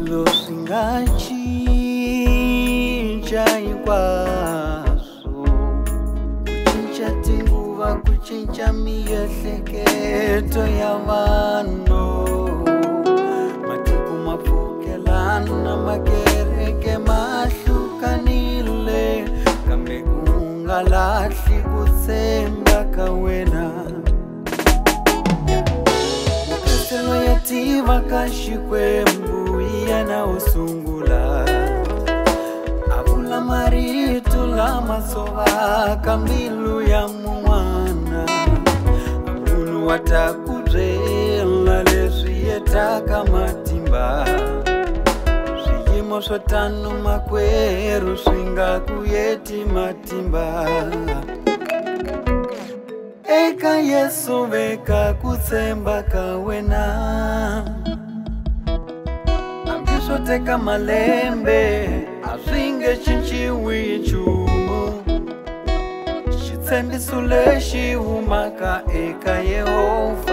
swilo swi nga cinca hinkwaswo, ku cinca tinguva, ku cinca miehleketo ya vanhu, matiko ma pfukelana, makereke ma hlukanile, kambe u nga lahli ku tshemba ka wena. Mukristelo ya tiva ka Xikwembu yena wo sungula, a vula marito lama tshovaka mbilu ya mun'wana, munhu wa ta ku byela leswi yetaka matimba, swiyimo swo tano makwerhu swi nga ku yeti matimba. Eka Yesu veka ku tshemba ka wena, hambi swo teka malembe a swi nge cinciwi nchumu, xitshembiso lexi humaka eka Yehova